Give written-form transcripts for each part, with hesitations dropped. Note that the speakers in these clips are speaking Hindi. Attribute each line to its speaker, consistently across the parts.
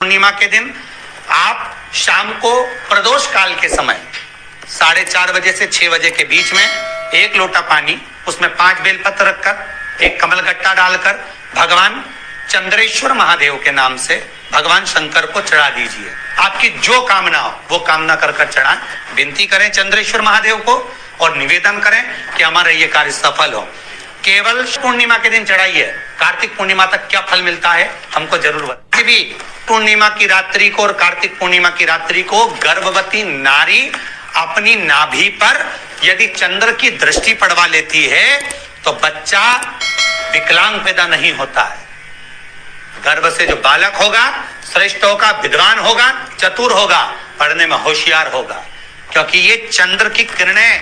Speaker 1: पूर्णिमा के दिन आप शाम को प्रदोष काल के समय 4:30 बजे से 6 बजे के बीच में 1 लोटा पानी, उसमें 5 बेलपत्र रखकर, 1 कमलगट्टा डालकर भगवान चंद्रेश्वर महादेव के नाम से भगवान शंकर को चढ़ा दीजिए। आपकी जो कामना हो वो कामना कर कर चढ़ाएं। विनती करें चंद्रेश्वर महादेव को और निवेदन करें कि हमारा ये कार्य सफल हो। केवल पूर्णिमा के दिन चढ़ाइए। कार्तिक पूर्णिमा तक क्या फल मिलता है हमको जरूर बताइए। भी पूर्णिमा की रात्रि को और कार्तिक पूर्णिमा की रात्रि को गर्भवती नारी अपनी नाभि पर यदि चंद्र की दृष्टि पड़वा लेती है तो बच्चा विकलांग पैदा नहीं होता है। गर्भ से जो बालक होगा श्रेष्ठ होगा, विद्वान होगा, चतुर होगा, पढ़ने में होशियार होगा, क्योंकि ये चंद्र की किरणें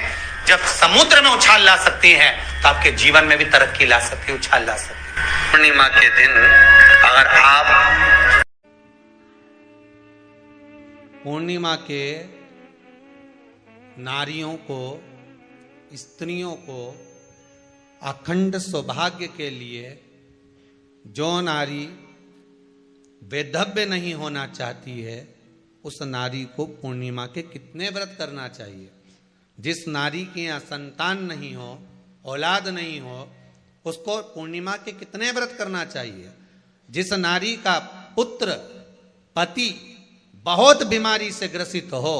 Speaker 1: जब समुद्र में उछाल ला सकती हैं तो आपके जीवन में भी तरक्की ला सकती है, उछाल ला सकती है। पूर्णिमा के दिन अगर आप
Speaker 2: पूर्णिमा के नारियों को, स्त्रियों को अखंड सौभाग्य के लिए जो नारी वैधव्य नहीं होना चाहती है उस नारी को पूर्णिमा के कितने व्रत करना चाहिए। जिस नारी के यहाँ संतान नहीं हो, औलाद नहीं हो, उसको पूर्णिमा के कितने व्रत करना चाहिए। जिस नारी का पुत्र, पति बहुत बीमारी से ग्रसित हो,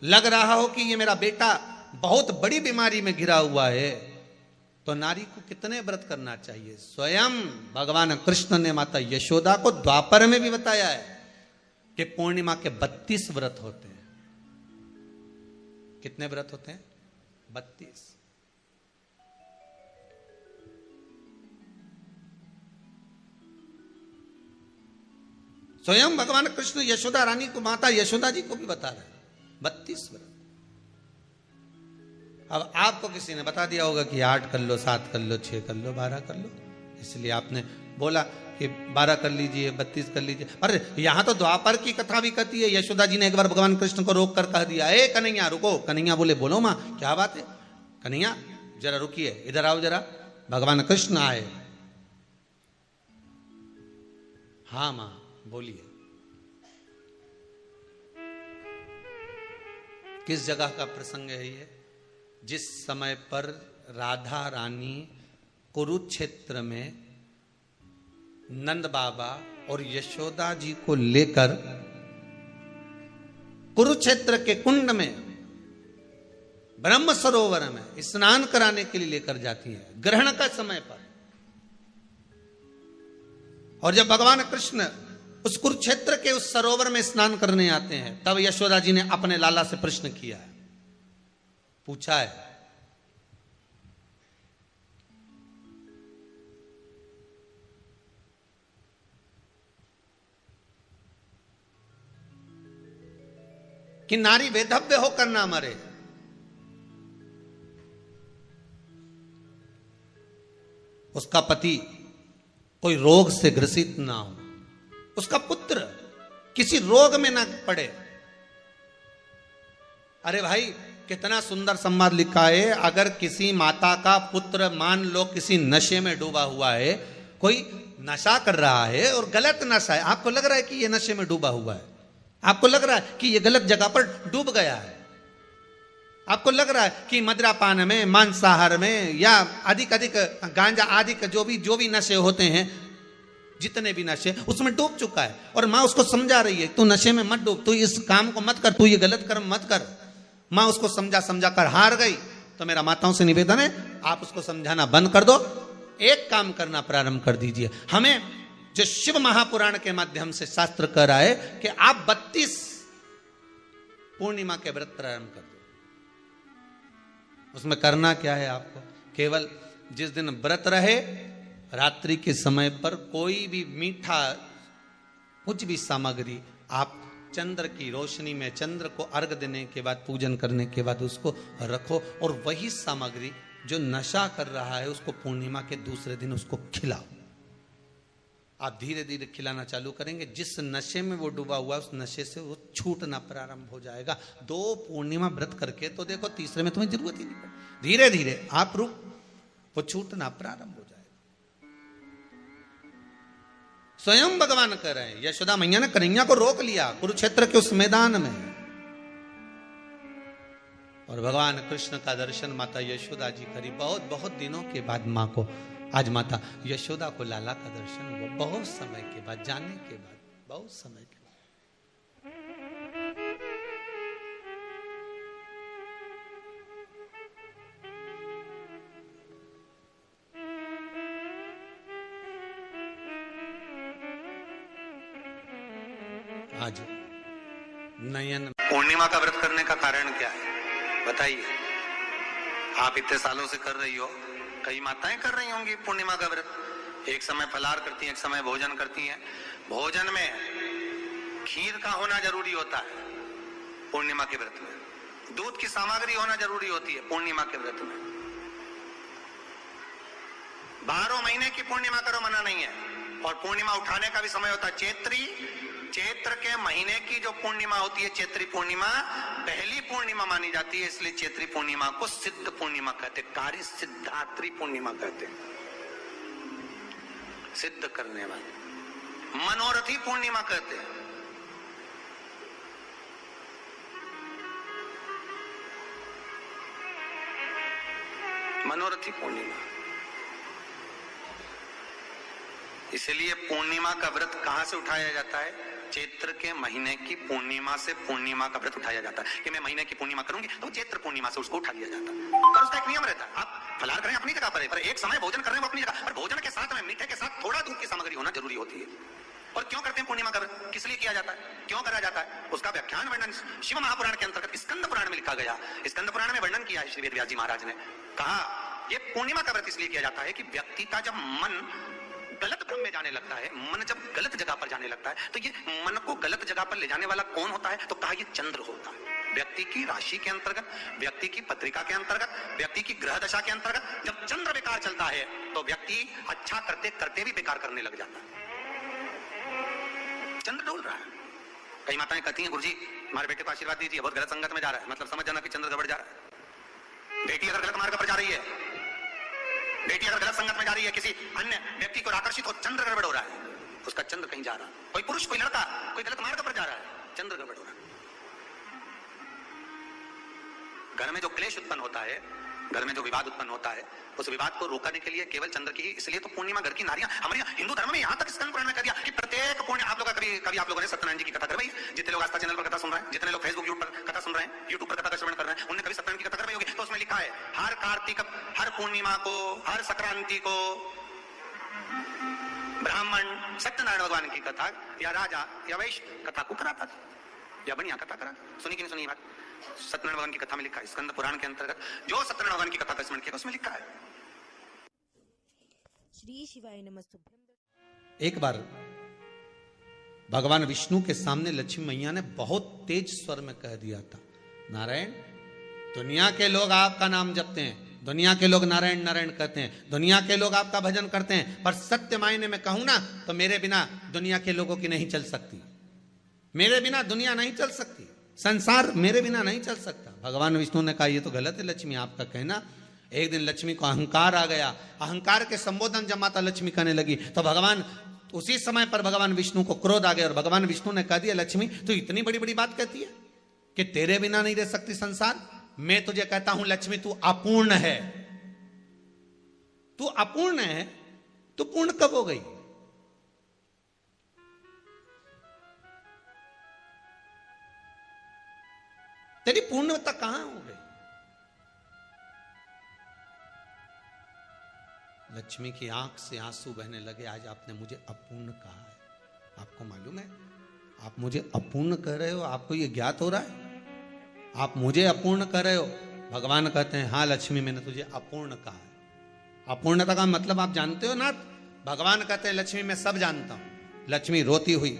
Speaker 2: लग रहा हो कि ये मेरा बेटा बहुत बड़ी बीमारी में घिरा हुआ है, तो नारी को कितने व्रत करना चाहिए। स्वयं भगवान कृष्ण ने माता यशोदा को द्वापर में भी बताया है कि पूर्णिमा के 32 व्रत होते हैं। कितने व्रत होते हैं? 32। स्वयं भगवान कृष्ण यशोदा रानी को, माता यशोदा जी को भी बता रहे हैं 32 व्रत। अब आपको किसी ने बता दिया होगा कि 8 कर लो, 7 कर लो, 6 कर लो, 12 कर लो, इसलिए आपने बोला कि 12 कर लीजिए, 32 कर लीजिए। अरे यहां तो द्वापर की कथा भी कहती है। यशोदा जी ने एक बार भगवान कृष्ण को रोक कर कह दिया, ए कन्हैया रुको। कन्हैया बोले, बोलो मां क्या बात है। कन्हैया जरा रुकिए, इधर आओ जरा। भगवान कृष्ण आए। हाँ मां बोलिए। किस जगह का प्रसंग है ये? जिस समय पर राधा रानी कुरुक्षेत्र में नंद बाबा और यशोदा जी को लेकर कुरुक्षेत्र के कुंड में, ब्रह्म सरोवर में स्नान कराने के लिए लेकर जाती है, ग्रहण का समय पर। और जब भगवान कृष्ण उस कुरुक्षेत्र के उस सरोवर में स्नान करने आते हैं, तब यशोदा जी ने अपने लाला से प्रश्न किया है, पूछा है कि नारी वैधव्य होकर ना मरे। उसका पति कोई रोग से ग्रसित ना हो, उसका पुत्र किसी रोग में ना पड़े। अरे भाई कितना सुंदर संवाद लिखा है। अगर किसी माता का पुत्र मान लो किसी नशे में डूबा हुआ है, कोई नशा कर रहा है और गलत नशा है, आपको लग रहा है कि ये नशे में डूबा हुआ है, आपको लग रहा है कि ये गलत जगह पर डूब गया है, आपको लग रहा है कि मदिरापान में, मांसाहार में या अधिक गांजा आदि का जो भी नशे होते हैं, जितने भी नशे, उसमें डूब चुका है। और माँ उसको समझा रही है, तू नशे में मत डूब, तू इस काम को मत कर, तू ये गलत कर्म मत कर। माँ उसको समझा कर हार गई। तो मेरा माताओं से निवेदन है, आप उसको समझाना बंद कर दो, एक काम करना प्रारंभ कर दीजिए। हमें जो शिव महापुराण के माध्यम से शास्त्र कह रहा है कि आप 32 पूर्णिमा के व्रत प्रारंभ कर दो। उसमें करना क्या है आपको? केवल जिस दिन व्रत रहे, रात्रि के समय पर कोई भी मीठा, कुछ भी सामग्री आप चंद्र की रोशनी में, चंद्र को अर्घ देने के बाद, पूजन करने के बाद उसको रखो, और वही सामग्री जो नशा कर रहा है उसको पूर्णिमा के दूसरे दिन उसको खिलाओ। आप धीरे धीरे खिलाना चालू करेंगे, जिस नशे में वो डूबा हुआ उस नशे से वो छूटना प्रारंभ हो जाएगा। 2 पूर्णिमा व्रत करके तो देखो, तीसरे में तुम्हें जरूरत ही नहीं पड़ेगी। धीरे धीरे आप रुक, वो छूटना प्रारंभ हो जाएगा। स्वयं भगवान कह रहे हैं। यशोदा मैया ने कन्हैया को रोक लिया कुरुक्षेत्र के उस मैदान में, और भगवान कृष्ण का दर्शन माता यशोदा जी करी। बहुत बहुत दिनों के बाद माँ को आज माता यशोदा को लाला का दर्शन हुआ, बहुत समय के बाद, जाने के बाद, बहुत समय के बाद। आज नयन
Speaker 1: पूर्णिमा का व्रत करने का कारण क्या है बताइए? आप इतने सालों से कर रही हो, कई माताएं कर रही होंगी पूर्णिमा का व्रत। एक समय फलाहार करती हैं, एक समय भोजन करती हैं। भोजन में खीर का होना जरूरी होता है पूर्णिमा के व्रत में। दूध की सामग्री होना जरूरी होती है पूर्णिमा के व्रत में। 12 महीने की पूर्णिमा करो, मना नहीं है। और पूर्णिमा उठाने का भी समय होता है। चैत्र के महीने की जो पूर्णिमा होती है, चैत्री पूर्णिमा पहली पूर्णिमा मानी जाती है, इसलिए चैत्री पूर्णिमा को सिद्ध पूर्णिमा कहते, कार्य सिद्धात्री पूर्णिमा कहते, सिद्ध करने वाली। मनोरथी पूर्णिमा कहते हैं। मनोरथी पूर्णिमा। इसलिए पूर्णिमा का व्रत कहां से उठाया जाता है? चैत्र के महीने की पूर्णिमा से पूर्णिमा का व्रत उठाया जाता है कि मैं महीने की पूर्णिमा करूंगी तो चैत्र पूर्णिमा से उसको उठा लिया जाता है। पर उसका एक नियम रहता है, आप फलाहार करें अपनी जगह पर एक समय भोजन कर रहे हो अपनी जगह, पर भोजन के साथ में मीठे के साथ थोड़ा दूध की सामग्री होना जरूरी होती है। और क्यों करते हैं पूर्णिमा का व्रत? किस लिए किया जाता है, क्यों करा जाता है? उसका व्याख्यान वर्णन शिव महापुराण के अंतर्गत स्कंद पुराण में लिखा गया। स्कंद पुराण में वर्णन किया है श्री वेदव्यास जी महाराज ने। कहा ये पूर्णिमा का व्रत इसलिए किया जाता है कि व्यक्ति का जब मन गलत भ्रम में जाने लगता है, मन जब गलत जगह पर जाने लगता है, तो ये मन को गलत जगह पर ले जाने वाला कौन होता है? तो कहा ये चंद्र होता है। व्यक्ति की राशि के अंतर्गत, व्यक्ति की पत्रिका के अंतर्गत, व्यक्ति की ग्रह दशा के अंतर्गत जब चंद्र बेकार चलता है तो व्यक्ति अच्छा करते करते भी बेकार करने लग जाता है। चंद्र डोल रहा है। कई माताएं कहती हैं गुरुजी हमारे बेटे को आशीर्वाद दीजिए, बहुत गलत संगत में जा रहा है, मतलब समझ जाना कि चंद्र गड़बड़ जा रहा है। बेटी अगर गलत मार्ग पर जा रही है, बेटी अगर गलत संगत में जा रही है, किसी अन्य व्यक्ति को आकर्षित हो, चंद्र गड़बड़ हो रहा है, उसका चंद्र कहीं जा रहा है। कोई पुरुष, कोई लड़का, कोई गलत मार्ग पर जा रहा है, चंद्र गड़बड़ हो रहा है। घर में जो क्लेश उत्पन्न होता है, घर में जो विवाद उत्पन्न होता है, उस विवाद को रोकने के लिए केवल चंद्र की ही, इसलिए तो पूर्णिमा घर की नारियां हमारे हिंदू धर्म में यहाँ तक स्कंद पुराण में कह दिया कि प्रत्येक पूर्ण, आप लोग कभी आप लोगों ने सत्यनारायण जी की कथा करवाई, जितने लोग आस्था चैनल पर कथा सुन रहे हैं, जितने लोग फेसबुक यूट्यूब पर कथा सुन रहे हैं, यूट्यूब पर कथा का श्रवण कर रहे हैं, उन्होंने कभी सत्यनारायण की कथा करवाई होगी। तो उसमें लिखा है हर कार्तिक, हर पूर्णिमा को, हर संक्रांति को ब्राह्मण सत्यनारायण भगवान की कथा या राजा या वैश्य कथा को कराता था, या बढ़िया कथा करा। सुनी कि नहीं सुनी बात? सत्यनारायण भगवान की कथा में लिखा है, स्कंद पुराण के अंतर्गत जो सत्यनारायण भगवान की कथा का स्मरण किया उसमें लिखा है।
Speaker 3: श्री शिवाय नमस्तुभ्यं।
Speaker 2: एक बार भगवान विष्णु के सामने लक्ष्मी मैया ने बहुत तेज स्वर में कह दिया था, नारायण, दुनिया के लोग आपका नाम जपते हैं, दुनिया के लोग नारायण नारायण कहते हैं, दुनिया के लोग आपका भजन करते हैं, पर सत्य मायने में कहूं ना तो मेरे बिना दुनिया के लोगों की नहीं चल सकती, मेरे बिना दुनिया नहीं चल सकती, संसार मेरे बिना नहीं चल सकता। भगवान विष्णु ने कहा ये तो गलत है लक्ष्मी आपका कहना। एक दिन लक्ष्मी को अहंकार आ गया। अहंकार के संबोधन जब माता लक्ष्मी करने लगी तो भगवान, उसी समय पर भगवान विष्णु को क्रोध आ गया और भगवान विष्णु ने कह दिया, लक्ष्मी तू इतनी बड़ी बड़ी बात कहती है कि तेरे बिना नहीं रह सकती संसार। मैं तुझे कहता हूं लक्ष्मी तू अपूर्ण है, तू अपूर्ण है, तू पूर्ण कब हो गई? तेरी पूर्णता कहां हो गई? लक्ष्मी की आंख से आंसू बहने लगे। आज आपने मुझे अपूर्ण कहा है, आपको मालूम है आप मुझे अपूर्ण कह रहे हो, आपको ये ज्ञात हो रहा है? आप मुझे अपूर्ण कह रहे हो। भगवान कहते हैं हाँ लक्ष्मी मैंने तुझे अपूर्ण कहा है। अपूर्णता का मतलब आप जानते हो ना? भगवान कहते हैं लक्ष्मी मैं सब जानता हूं। लक्ष्मी रोती हुई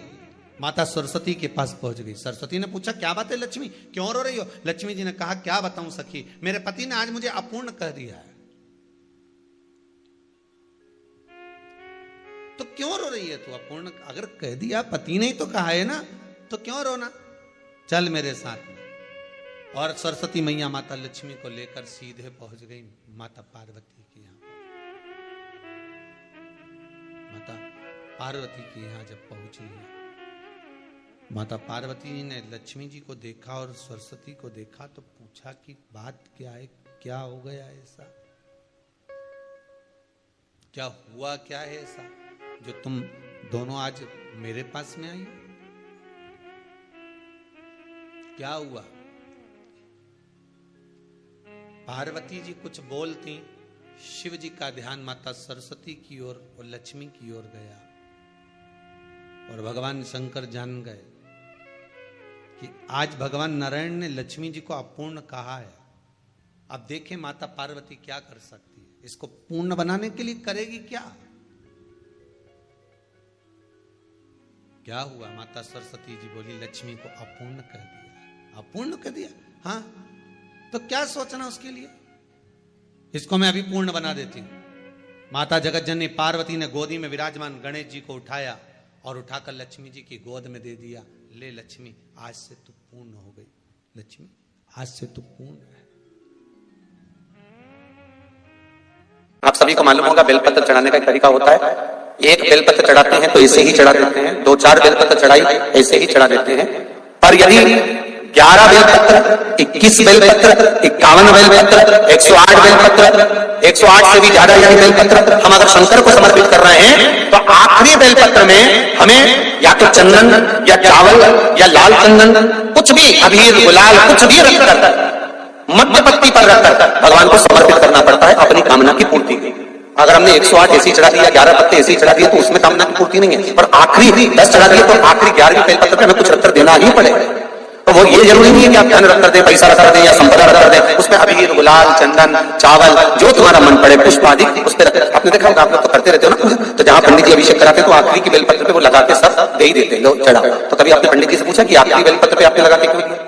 Speaker 2: माता सरस्वती के पास पहुंच गई। सरस्वती ने पूछा क्या बात है लक्ष्मी, क्यों रो रही हो? लक्ष्मी जी ने कहा क्या बताऊं सखी, मेरे पति ने आज मुझे अपूर्ण कह दिया है। तो क्यों रो रही है तू? अपूर्ण अगर कह दिया, पति ने ही तो कहा है ना, तो क्यों रोना? चल मेरे साथ में। और सरस्वती मैया माता लक्ष्मी को लेकर सीधे पहुंच गई माता पार्वती के यहां। माता पार्वती के यहाँ जब पहुंची है, माता पार्वती जी ने लक्ष्मी जी को देखा और सरस्वती को देखा तो पूछा कि बात क्या है, क्या हो गया ऐसा, क्या हुआ, क्या है ऐसा जो तुम दोनों आज मेरे पास में आई, क्या हुआ। पार्वती जी कुछ बोलती, शिव जी का ध्यान माता सरस्वती की ओर और लक्ष्मी की ओर गया और भगवान शंकर जान गए कि आज भगवान नारायण ने लक्ष्मी जी को अपूर्ण कहा है। अब देखें माता पार्वती क्या कर सकती है, इसको पूर्ण बनाने के लिए करेगी क्या। क्या हुआ, माता सरस्वती जी बोली लक्ष्मी को अपूर्ण कर दिया, अपूर्ण कर दिया। हाँ तो क्या सोचना उसके लिए, इसको मैं अभी पूर्ण बना देती हूं। माता जगत जननी पार्वती ने गोदी में विराजमान गणेश जी को उठाया और उठाकर लक्ष्मी जी की गोद में दे दिया। ले लक्ष्मी, आज से तू पूर्ण हो गई, लक्ष्मी आज से तू पूर्ण है।
Speaker 3: आप सभी को मालूम होगा बेलपत्र चढ़ाने का एक तरीका होता है। एक बेलपत्र चढ़ाते हैं तो ऐसे ही चढ़ा देते हैं, 2-4 बेलपत्र चढ़ाई ऐसे ही चढ़ा देते हैं। पर यदि 11 बेलपत्र, 21 बेलपत्र, 51 बेलपत्र, 108 बेलपत्र, 108 से भी ज्यादा यदि बेलपत्र हम अगर शंकर को समर्पित कर रहे हैं तो आखिरी बेलपत्र में हमें या तो चंदन या चावल या लाल चंदन, कुछ भी अबीर गुलाल कुछ भी रखकर मध्य पत्ती पर रखकर भगवान को समर्पित करना पड़ता है अपनी कामना की पूर्ति के। अगर हमने 108 ऐसी चढ़ा दिया, 11 पत्ते ऐसी चढ़ा दिए तो उसमें कामना की पूर्ति नहीं है। पर आखिरी 10 चढ़ा दिए तो आखिरी 11वें बेलपत्र पे हमें कुछ रखकर देना ही पड़ेगा। तो वो ये जरूरी नहीं है कि आप धन रख कर दें, पैसा रख कर दें या संपदा रख कर दें, उसमें अबीर गुलाल चंदन चावल जो तुम्हारा मन पड़े पुष्प आदि उस पर रख। आपने देखा होगा, आप लोग तो करते रहते हो ना, तो जहां पंडित जी अभिषेक कराते तो आखिरी की बेलपत्र पे वो लगा के सब दे ही देते लो चढ़ा। तो कभी आपने पंडित जी से पूछा कि आखिरी बेलपत्र पे आपने लगा के क्यों दिया?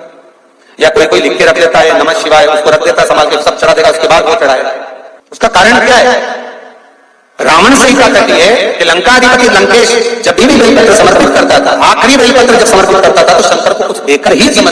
Speaker 3: या कोई लिख के रख देता है नमः शिवाय, उसको रख देता है संभाल के, सब चढ़ा देगा उसके बाद वो चढ़ाएगा। उसका कारण क्या है? रावण से क्या कहती है कि लंकाधिपति लंकेश जब भी बेलपत्र समर्पित करता था, आखिरी बेलपत्र जब समर्पित करता था तो शंकर को कुछ देकर ही समर्पित